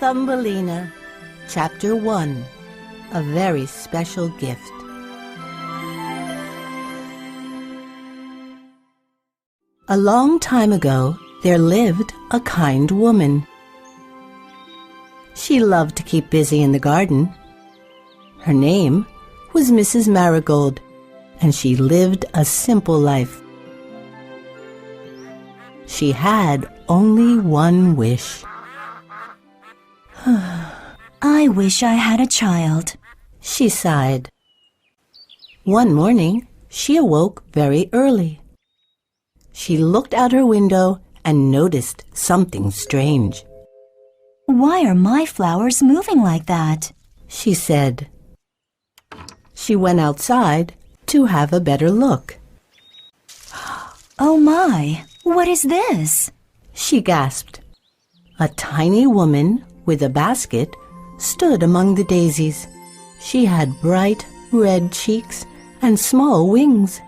Thumbelina, Chapter 1, A Very Special Gift. A long time ago, there lived a kind woman. She loved to keep busy in the garden. Her name was Mrs. Marigold, and she lived a simple life. She had only one wish. I wish I had a child, she sighed. One morning, she awoke very early. She looked out her window and noticed something strange. Why are my flowers moving like that? She said. She went outside to have a better look. Oh my, what is this? She gasped. A tiny woman with a basket stood among the daisies. She had bright red cheeks and small wings.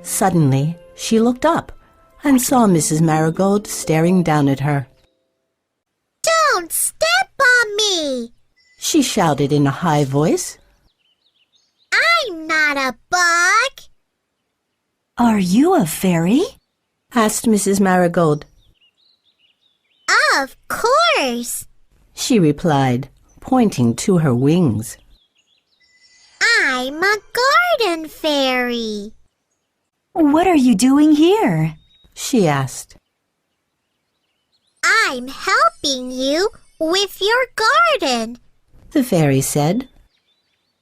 Suddenly, she looked up and saw Mrs. Marigold staring down at her. "Don't step on me!" she shouted in a high voice. "I'm not a bug." Are you a fairy? Asked Mrs. Marigold. "Of course. She replied, pointing to her wings. I'm a garden fairy." What are you doing here? She asked. "I'm helping you with your garden." The fairy said.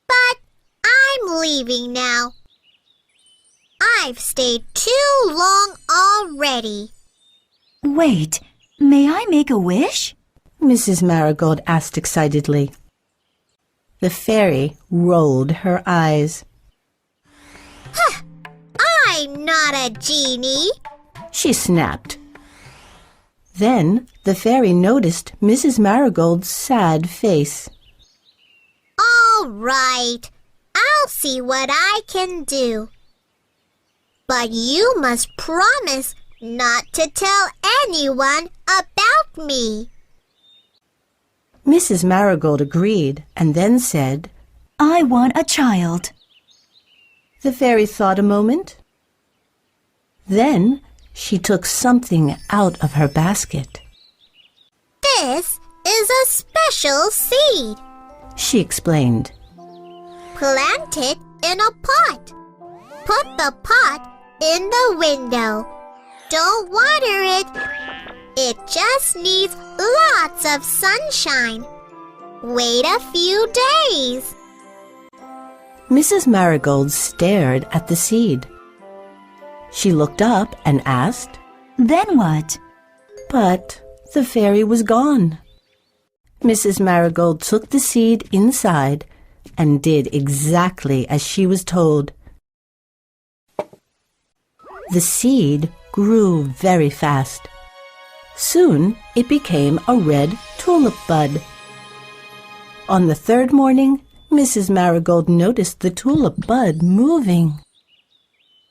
"But I'm leaving now. I've stayed too long already." Wait, may I make a wish? Mrs. Marigold asked excitedly. The fairy rolled her eyes. "I'm not a genie." She snapped. Then the fairy noticed Mrs. Marigold's sad face. "All right, I'll see what I can do. But you must promise not to tell anyone about me." Mrs. Marigold agreed and then said, I want a child. The fairy thought a moment. Then she took something out of her basket. "This is a special seed. She explained. Plant it in a pot. Put the pot in the window. Don't water it. It just needs lots of sunshine. Wait a few days." Mrs. Marigold stared at the seed. She looked up and asked, Then what? but the fairy was gone. Mrs. Marigold took the seed inside and did exactly as she was told. The seed grew very fast. Soon it became a red tulip bud. On the third morning, Mrs. Marigold noticed the tulip bud moving.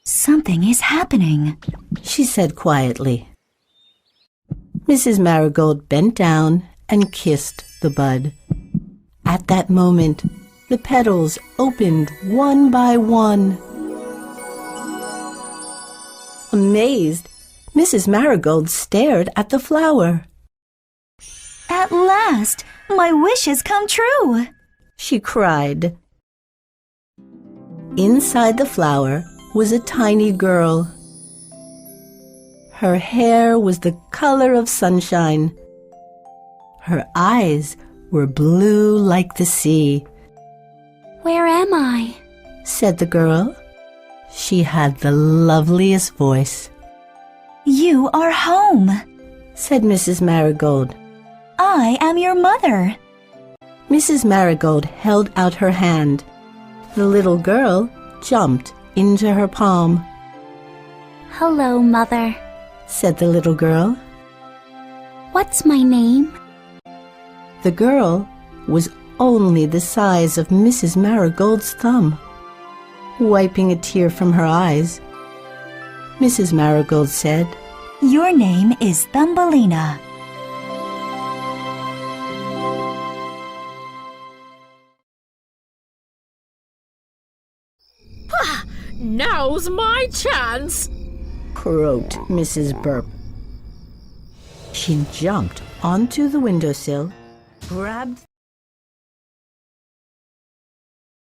Something is happening. She said quietly. Mrs. Marigold bent down and kissed the bud. At that moment, the petals opened one by one. Amazed, Mrs. Marigold stared at the flower. At last, my wish has come true. She cried. Inside the flower was a tiny girl. Her hair was the color of sunshine. Her eyes were blue like the sea. "Where am I?" said the girl. She had the loveliest voice. You are home. Said Mrs. Marigold. I am your mother. Mrs. Marigold held out her hand. The little girl jumped into her palm. "Hello, Mother. Said the little girl. What's my name?" The girl was only the size of Mrs. Marigold's thumb. Wiping a tear from her eyes, Mrs. Marigold said, Your name is Thumbelina. Now's my chance! croaked Mrs. Burp. She jumped onto the windowsill, grabbed